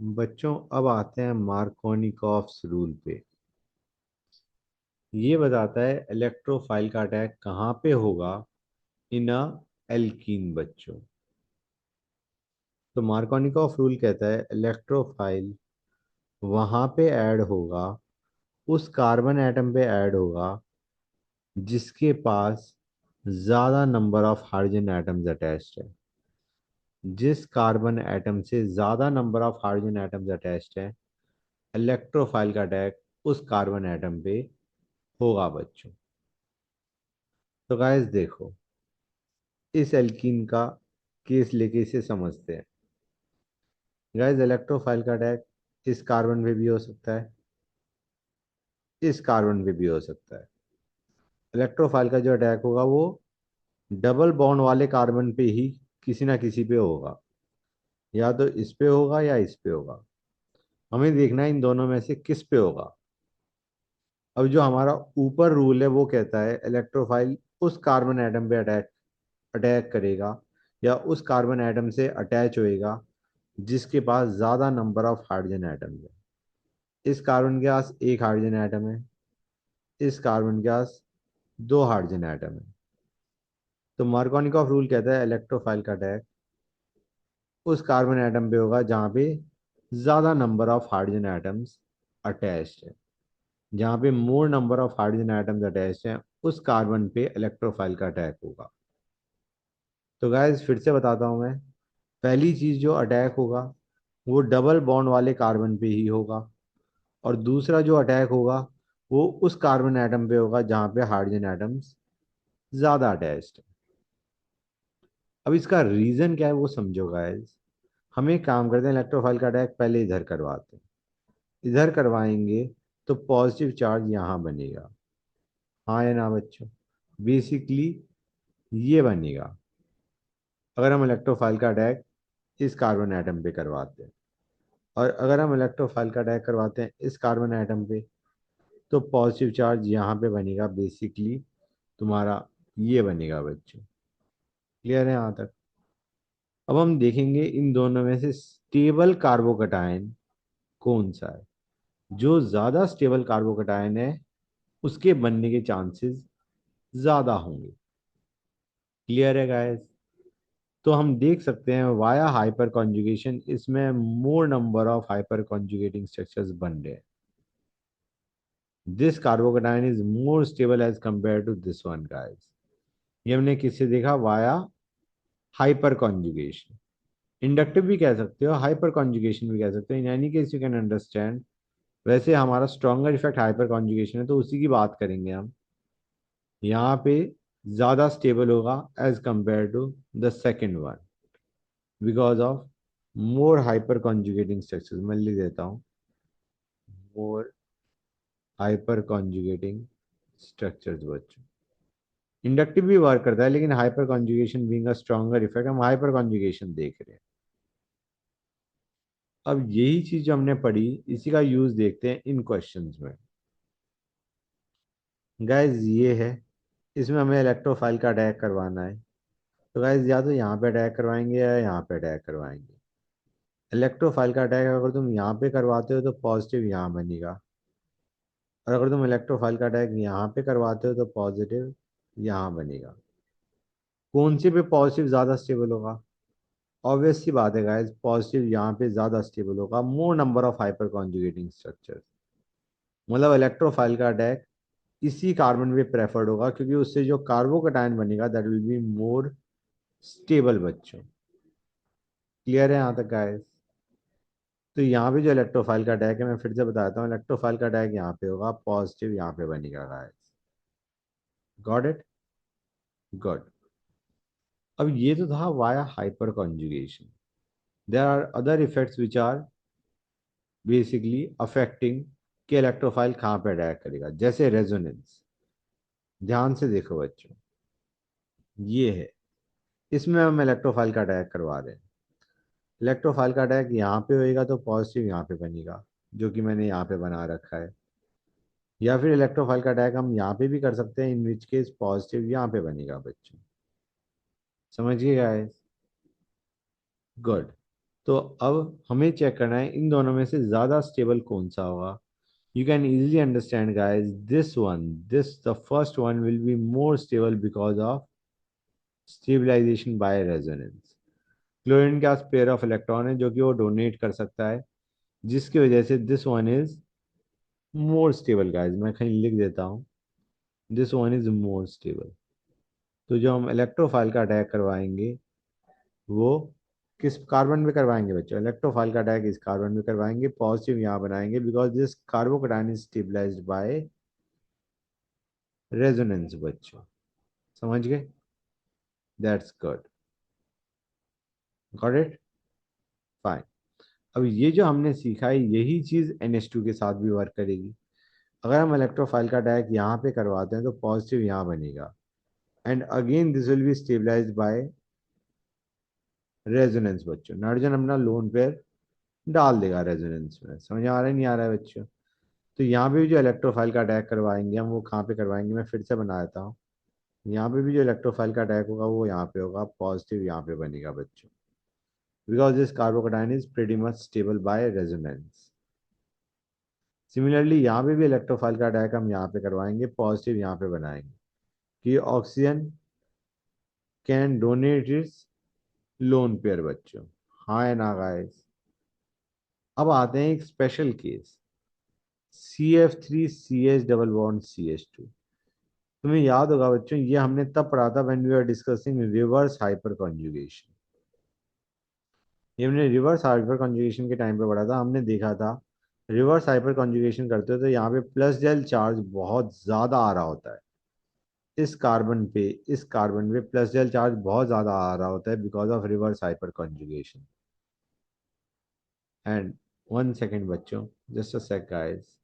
बच्चों अब आते हैं मार्कोनिकॉफ्स रूल पे। ये बताता है इलेक्ट्रोफाइल का अटैक कहाँ पे होगा इन अ एल्कीन बच्चों। तो मार्कोनिकॉफ रूल कहता है इलेक्ट्रोफाइल वहां पे ऐड होगा, उस कार्बन एटम पे ऐड होगा जिसके पास ज्यादा number of hydrogen atoms attached है। जिस कार्बन एटम से ज्यादा number of hydrogen atoms attached है, इलेक्ट्रोफाइल का अटैक उस कार्बन एटम पे होगा बच्चों। तो गाइस देखो, इस एल्कीन का केस लेके इसे समझते हैं। गाइस इलेक्ट्रोफाइल का अटैक इस कार्बन पे भी हो सकता है, इस कार्बन पे भी हो सकता है। इलेक्ट्रोफाइल का जो अटैक होगा वो डबल बॉन्ड वाले कार्बन पे ही किसी ना किसी पे होगा, या तो इस पे होगा या इस पे होगा। हमें देखना है इन दोनों में से किस पे होगा। अब जो हमारा ऊपर रूल है वो कहता है इलेक्ट्रोफाइल उस कार्बन एटम पे अटैक अटैक करेगा या उस कार्बन एटम से अटैच होएगा जिसके पास ज्यादा नंबर ऑफ हाइड्रोजन एटम है। इस कार्बन के पास एक हाइड्रोजन एटम है, इस कार्बन के पास दो हाइड्रोजन एटम है। तो मार्कोनिकॉफ रूल कहता है इलेक्ट्रोफाइल का अटैक उस कार्बन एटम पे होगा जहाँ पे ज्यादा number of hydrogen atoms attached है। जहाँ पे मोर number of hydrogen atoms attached हैं, उस कार्बन पे इलेक्ट्रोफाइल का अटैक होगा। तो गाइस फिर से बताता हूँ मैं। पहली चीज जो अटैक होगा वो डबल बॉन्ड वाले कार्बन पे ही होगा, और दूसरा जो अटैक होगा वो उस कार्बन एटम पे होगा जहाँ पे हाइड्रोजन एटम्स ज्यादा अटैच्ड है। अब इसका रीजन क्या है वो समझो गाइस। हम एक काम करते हैं, इलेक्ट्रोफाइल का अटैक पहले इधर करवाते हैं। इधर करवाएंगे तो पॉजिटिव चार्ज यहाँ बनेगा, हाँ या ना बच्चों। बेसिकली ये बनेगा अगर हम इलेक्ट्रोफाइल का अटैक इस कार्बन एटम पे करवाते हैं, और अगर हम इलेक्ट्रोफाइल का अटैक करवाते हैं इस कार्बन एटम पे तो पॉजिटिव चार्ज यहाँ पे बनेगा। बेसिकली तुम्हारा ये बनेगा बच्चों। क्लियर है यहाँ तक? अब हम देखेंगे इन दोनों में से स्टेबल कार्बोकटायन कौन सा है। जो ज्यादा स्टेबल कार्बोकटायन है उसके बनने के चांसेस ज्यादा होंगे। क्लियर है गाइस? तो हम देख सकते हैं वाया हाइपर कॉन्जुगेशन इसमें more number of hyper conjugating structures बन रहे हैं। This carbocation is more stable as compare to this one guys. ये हमने किससे देखा? Via hyper conjugation. इंडक्टिव भी कह सकते हो, हाइपर कॉन्जुगेशन भी कह सकते हो, in any case you can understand. वैसे हमारा स्ट्रॉन्गर इफेक्ट हाइपर कॉन्जुगेशन है तो उसी की बात करेंगे हम। यहाँ पे ज्यादा स्टेबल होगा as compare to the second one because of more hyper conjugating structures. मैं लिख देता हूँ मोर हाइपर कॉन्जुगेटिंग स्ट्रक्चर्स बच्चों। इंडक्टिव भी वर्क करता है लेकिन hyper conjugation being a stronger effect, हम हाइपर कॉन्जुगेशन देख रहे हैं। अब यही चीज जो हमने पढ़ी इसी का यूज देखते हैं इन क्वेश्चंस में। गाइज ये है, इसमें हमें इलेक्ट्रोफाइल का अटैक करवाना है। तो गाइज या तो यहाँ पे अटैक करवाएंगे या यहाँ पे अटैक करवाएंगे। इलेक्ट्रोफाइल का अटैक अगर तुम यहाँ पे करवाते हो तो पॉजिटिव यहाँ बनेगा, और अगर तुम इलेक्ट्रोफाइल का अटैक यहाँ पे करवाते हो तो पॉजिटिव यहाँ बनेगा। कौन से पे पॉजिटिव ज्यादा स्टेबल होगा? ऑब्वियस सी बात है गाइस, पॉजिटिव यहाँ पे ज्यादा स्टेबल होगा। मोर number of hyper conjugating structure, मतलब इलेक्ट्रोफाइल का अटैक इसी कार्बन पे प्रेफर्ड होगा क्योंकि उससे जो कार्बोकटायन बनेगा that will be more stable बच्चों। क्लियर है यहाँ तक गाइस? तो यहाँ पे जो इलेक्ट्रोफाइल का अटैक है मैं फिर से बताता हूँ, इलेक्ट्रोफाइल का अटैक यहाँ पे होगा, पॉजिटिव यहाँ पे बनेगा गाइस। Got it? गुड। अब ये तो था via hyper conjugation. There are other effects which are basically affecting कि इलेक्ट्रोफाइल कहाँ पे अटैक करेगा, जैसे रेजोनेंस। ध्यान से देखो बच्चों, ये है, इसमें हम इलेक्ट्रोफाइल का अटैक करवा रहे हैं। इलेक्ट्रोफाइल का अटैक यहाँ पे होएगा तो पॉजिटिव यहाँ पे बनेगा, जो कि मैंने यहाँ पे बना रखा है। या फिर इलेक्ट्रोफाइल का अटैक हम यहाँ पे भी कर सकते हैं, इन विच केस पॉजिटिव यहाँ पे बनेगा बच्चों। समझिए गाइस? गुड। तो अब हमें चेक करना है इन दोनों में से ज्यादा स्टेबल कौन सा होगा. You can easily understand, guys. The first one will be more stable because of stabilization by resonance. Chlorine के पास पेयर ऑफ इलेक्ट्रॉन है जो कि वो डोनेट कर सकता है, जिसकी वजह से this one is more stable, guys. मैं कहीं लिख देता हूँ, this one is more stable. तो जो हम इलेक्ट्रोफाइल का अटैक करवाएंगे वो किस कार्बन पे करवाएंगे बच्चों? इलेक्ट्रोफाइल का अटैक इस कार्बन पे करवाएंगे, पॉजिटिव यहाँ बनाएंगे because this carbocation is stabilised by resonance बच्चों. समझ गए? That's good. Got it? Fine. अब ये जो हमने सीखा है यही चीज NH2 के साथ भी वर्क करेगी. अगर हम इलेक्ट्रोफाइल का अटैक यहाँ पे करवाते हैं तो पॉजिटिव यहाँ बनेगा, and again this will be stabilised by resonance बच्चों. नाइट्रोजन अपना लोन पेयर डाल देगा रेजोनेंस में. समझ आ रहा है नहीं आ रहा है बच्चों? तो यहाँ पे भी जो इलेक्ट्रोफाइल का अटैक करवाएंगे हम, वो कहाँ पे करवाएंगे, मैं फिर से बना देता हूँ. यहाँ पे भी जो इलेक्ट्रोफाइल का अटैक होगा वो यहाँ पे होगा, पॉजिटिव यहाँ पे बनेगा बच्चों, because this carbocation is pretty much stable by resonance. Similarly यहाँ पे भी इलेक्ट्रोफाइल का अटैक हम यहाँ पे करवाएंगे, पॉजिटिव यहाँ पे बनाएंगे कि oxygen can donate it's lone pair बच्चों. हाँ है ना गाइस? अब आते हैं एक special case, CF3CH double bond CH2. तुम्हें याद होगा बच्चों, ये हमने तब पढ़ा था when we are discussing reverse hyper conjugation. ये हमने रिवर्स हाइपर कॉन्जुगेशन के टाइम पे पढ़ा था. हमने देखा था रिवर्स हाइपर कॉन्जुगेशन करते हो तो यहाँ पे प्लस डेल चार्ज बहुत ज्यादा आ रहा होता है. इस कार्बन पे प्लस डेल चार्ज बहुत ज्यादा आ रहा होता है because of reverse hyper conjugation. And one second बच्चों, जस्ट अ सेक गाइस.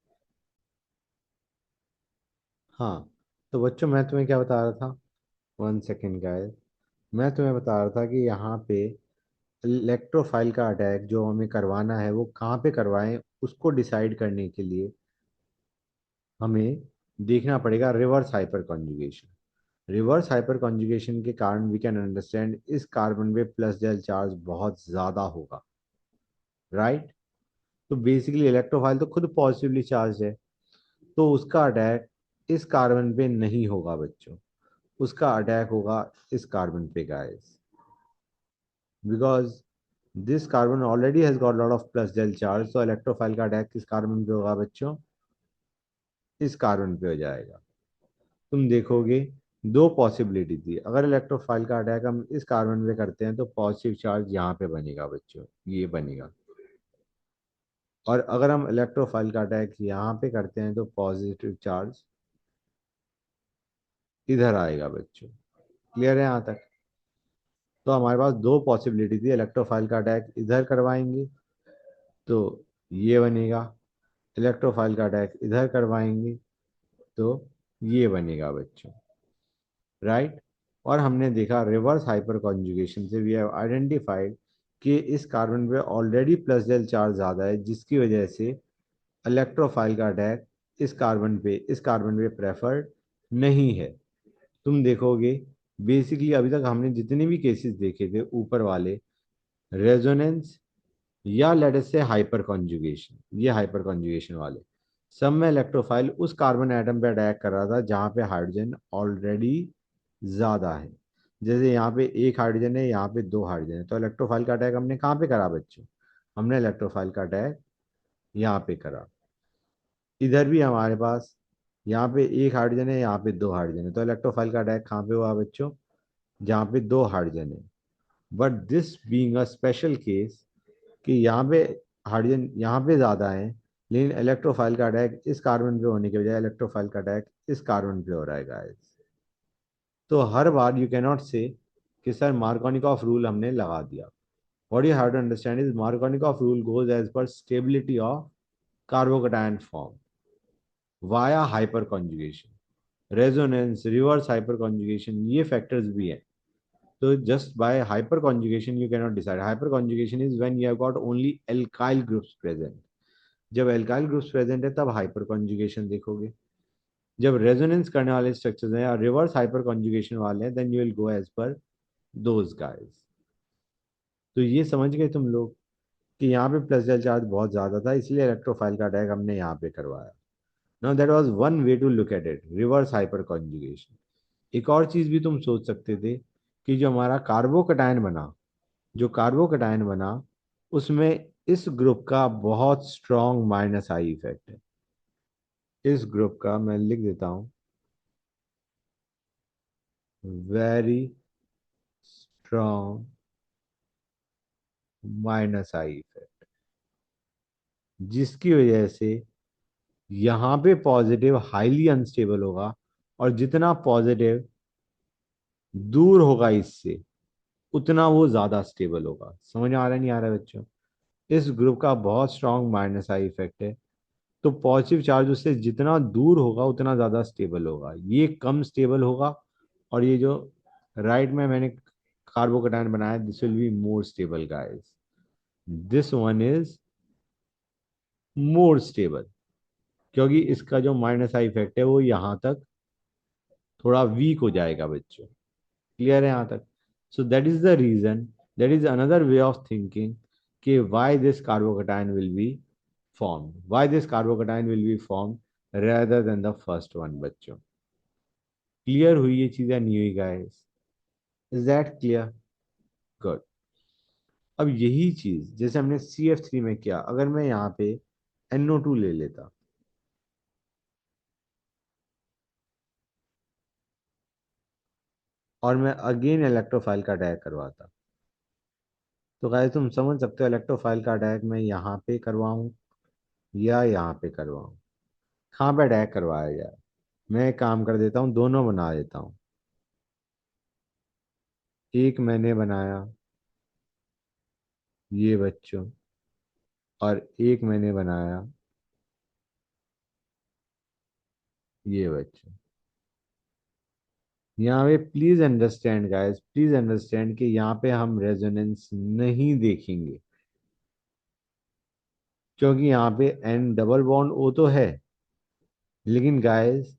हाँ, तो बच्चों मैं तुम्हें क्या बता रहा था, वन सेकेंड गाइस. मैं तुम्हें बता रहा था कि यहाँ पे इलेक्ट्रोफाइल का अटैक जो हमें करवाना है वो कहाँ पे करवाएं, उसको डिसाइड करने के लिए हमें देखना पड़ेगा reverse hyper conjugation. Reverse hyper conjugation के कारण वी कैन अंडरस्टैंड इस कार्बन पे प्लस डेल चार्ज बहुत ज्यादा होगा, राइट? तो बेसिकली इलेक्ट्रोफाइल तो खुद पॉजिटिवली चार्ज है, तो उसका अटैक इस कार्बन पे नहीं होगा बच्चों, उसका अटैक होगा इस कार्बन पे guys, because this carbon already has got lot of plus del charge. तो इलेक्ट्रोफाइल का अटैक किस कार्बन पे होगा बच्चों? इस कार्बन पे हो जाएगा. तुम देखोगे दो पॉसिबिलिटी थी. अगर इलेक्ट्रोफाइल का अटैक हम इस कार्बन पे करते हैं तो पॉजिटिव चार्ज यहाँ पे बनेगा बच्चों, ये बनेगा. और अगर हम इलेक्ट्रोफाइल का अटैक यहाँ पे करते हैं तो पॉजिटिव चार्ज इधर आएगा बच्चों. क्लियर है यहाँ तक? तो हमारे पास दो पॉसिबिलिटी थी. इलेक्ट्रोफाइल का अटैक इधर करवाएंगे तो ये बनेगा, इलेक्ट्रोफाइल का अटैक इधर करवाएंगे तो ये बनेगा बच्चों, राइट? और हमने देखा रिवर्स हाइपर कॉन्जुगेशन से वी हैव आइडेंटिफाइड कि इस कार्बन पे ऑलरेडी प्लस डेल चार्ज ज़्यादा है, जिसकी वजह से इलेक्ट्रोफाइल का अटैक इस कार्बन पे प्रेफर्ड नहीं है. तुम देखोगे बेसिकली अभी तक हमने जितने भी केसेस देखे थे ऊपर वाले, रेजोनेंस या लेट अस से हाइपर कॉन्जुगेशन, ये हाइपर कॉन्जुगेशन वाले, सब में इलेक्ट्रोफाइल उस कार्बन एटम पे अटैक कर रहा था जहाँ पे हाइड्रोजन ऑलरेडी ज़्यादा है. जैसे यहाँ पे एक हाइड्रोजन है, यहाँ पे दो हाइड्रोजन है, तो इलेक्ट्रोफाइल का अटैक हमने कहाँ पे करा बच्चों? हमने इलेक्ट्रोफाइल का अटैक यहाँ पे करा. इधर भी हमारे पास यहाँ पे एक हाइड्रोजन है, यहाँ पे दो हाइड्रोजन है, तो इलेक्ट्रोफाइल का अटैक कहाँ पे हुआ बच्चों? जहाँ पे दो हाइड्रोजन है. But this being a special case कि यहाँ पे हाइड्रोजन यहाँ पे ज़्यादा है, लेकिन इलेक्ट्रोफाइल का अटैक इस कार्बन पे होने के बजाय इलेक्ट्रोफाइल का अटैक इस कार्बन पे हो रहा है गाइस. तो हर बार यू कैनॉट से कि सर मार्कोनिकॉफ रूल हमने लगा दिया. What you have to understand is Markovnikov rule goes as per stability of carbocation form via hyper conjugation, resonance, reverse hyper conjugation, ये फैक्टर्स भी हैं. तो just by hyper conjugation you cannot decide. Hyper conjugation is when you have got only alkyl groups present. जब alkyl groups present है तब hyper conjugation देखोगे. जब resonance करने वाले स्ट्रक्चर्स हैं या रिवर्स हाइपर कॉन्जुगेशन वाले हैं, then you will go as per those guys. तो ये समझ गए तुम लोग कि यहाँ पे प्लस डेल चार्ज बहुत ज़्यादा था, इसलिए इलेक्ट्रोफाइल का अटैक हमने यहाँ पे करवाया। Now that was one way to look at it, reverse hyper conjugation. एक और चीज़ भी तुम सोच सकते थे कि जो हमारा कार्बोकटायन बना, जो कार्बोकटायन बना, उसमें इस ग्रुप का बहुत स्ट्रॉन्ग माइनस आई इफेक्ट है। इस ग्रुप का मैं लिख देता हूँ, very strong minus I effect, जिसकी वजह से यहाँ पे पॉजिटिव हाईली अनस्टेबल होगा, और जितना पॉजिटिव दूर होगा इससे, उतना वो ज्यादा स्टेबल होगा। समझ में आ रहा है नहीं आ रहा है बच्चों? इस ग्रुप का बहुत स्ट्रांग माइनस आई इफेक्ट है। तो पॉजिटिव चार्ज उससे जितना दूर होगा उतना ज्यादा स्टेबल होगा, ये कम स्टेबल होगा। और ये जो राइट में मैंने कार्बोकटायन बनाया, this will be more stable guys, this one is more stable, क्योंकि इसका जो माइनस आई इफेक्ट है वो यहाँ तक थोड़ा वीक हो जाएगा बच्चों। क्लियर है यहाँ तक? So that is the reason, that is another way of thinking कि why this carbocation will be formed, why this carbocation will be formed rather than the first one बच्चों। क्लियर हुई ये चीजें नहीं हुई guys? Is that clear? Good. अब यही चीज जैसे हमने CF3 में किया, अगर मैं यहाँ पे NO2 ले लेता और मैं अगेन इलेक्ट्रोफाइल का अटैक करवाता, तो गाइस तुम समझ सकते हो इलेक्ट्रोफाइल का अटैक मैं यहाँ पे करवाऊं या यहाँ पे करवाऊं, कहाँ पे अटैक करवाया जाए? मैं एक काम कर देता हूँ, दोनों बना देता हूँ। एक मैंने बनाया ये बच्चों, और एक मैंने बनाया ये बच्चों। यहाँ पे please understand guys, please understand कि यहाँ पे हम रेजोनेंस नहीं देखेंगे, क्योंकि यहाँ पे एन डबल बॉन्ड ओ तो है, लेकिन गाइस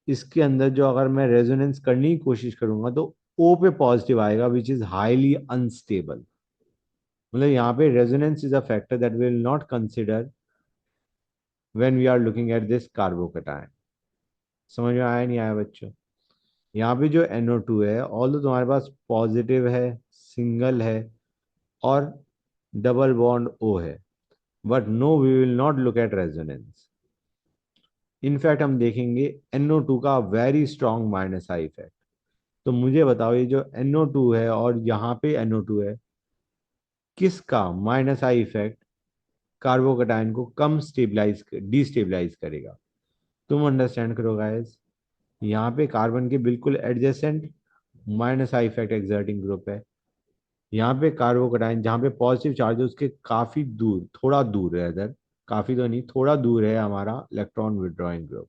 इसके अंदर जो अगर मैं रेजोनेंस करने की कोशिश करूंगा तो ओ पे पॉजिटिव आएगा, विच इज हाईली अनस्टेबल। मतलब यहाँ पे resonance is a factor that will not consider when we are looking at this carbocation. समझ में आया नहीं आया बच्चों? यहाँ पे जो NO2 है, ऑल तुम्हारे पास पॉजिटिव है, सिंगल है, और डबल बॉन्ड O है, but no we will not look at resonance. In fact हम देखेंगे NO2 का very strong minus I effect. तो मुझे बताओ ये जो NO2 है और यहाँ पे NO2 है, किसका माइनस आई इफेक्ट कार्बोकटायन को कम स्टेबलाइज डिस्टेबलाइज करेगा? तुम अंडरस्टैंड करो गाइस, यहाँ पे कार्बन के बिल्कुल adjacent minus I effect exerting group है। यहाँ पे कार्बोकटाइन जहाँ पे पॉजिटिव चार्ज है उसके काफी दूर, थोड़ा दूर है इधर, काफी तो नहीं, थोड़ा दूर है हमारा इलेक्ट्रॉन विड्रॉइंग ग्रुप।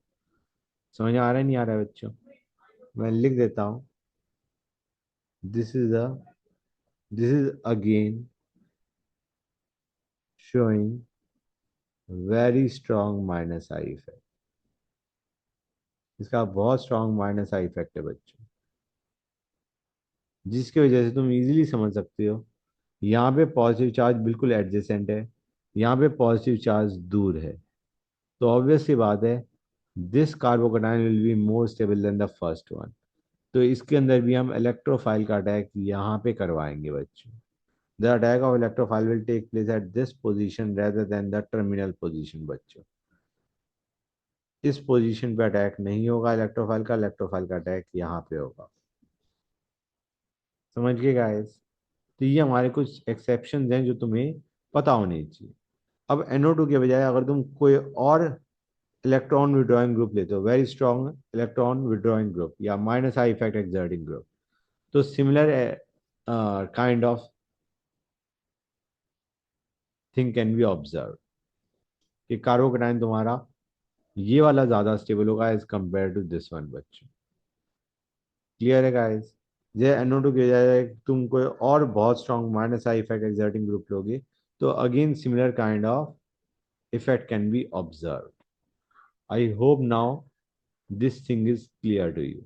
समझ में आ रहा है नहीं आ रहा है बच्चों? मैं लिख देता हूँ, this is a this is again showing very strong minus I effect. इसका बहुत स्ट्रॉन्ग माइनस आई इफेक्ट है बच्चों, जिसकी वजह से तुम इजीली समझ सकते हो यहाँ पे पॉजिटिव चार्ज बिल्कुल एडजेसेंट है, यहाँ पे पॉजिटिव चार्ज दूर है। तो ऑब्वियस सी बात है, this कार्बोकटाइन will be more stable then the first one. तो इसके अंदर भी हम इलेक्ट्रोफाइल का अटैक यहाँ पे करवाएंगे बच्चों। The attack of electrophile will take place at this position rather than the terminal position बच्चों। इस पोजीशन पे अटैक नहीं होगा इलेक्ट्रोफाइल का अटैक यहाँ पे होगा। समझ गए गाइस? तो ये हमारे कुछ एक्सेप्शंस हैं जो तुम्हें पता होने चाहिए। अब NO2 के बजाय अगर तुम कोई और इलेक्ट्रॉन विड्रॉइंग ग्रुप लेते हो, very strong electron withdrawing group या minus I effect exerting group, तो similar kind of thing can be observe कि कार्बोकटाइन तुम्हारा ये वाला ज्यादा स्टेबल होगा as compare to this one बच्चों। क्लियर है गाइस? ये NO2 की बजाय तुम कोई और बहुत strong minus I effect exerting group लोगे, तो again similar kind of effect can be observe. I hope now this thing is clear to you.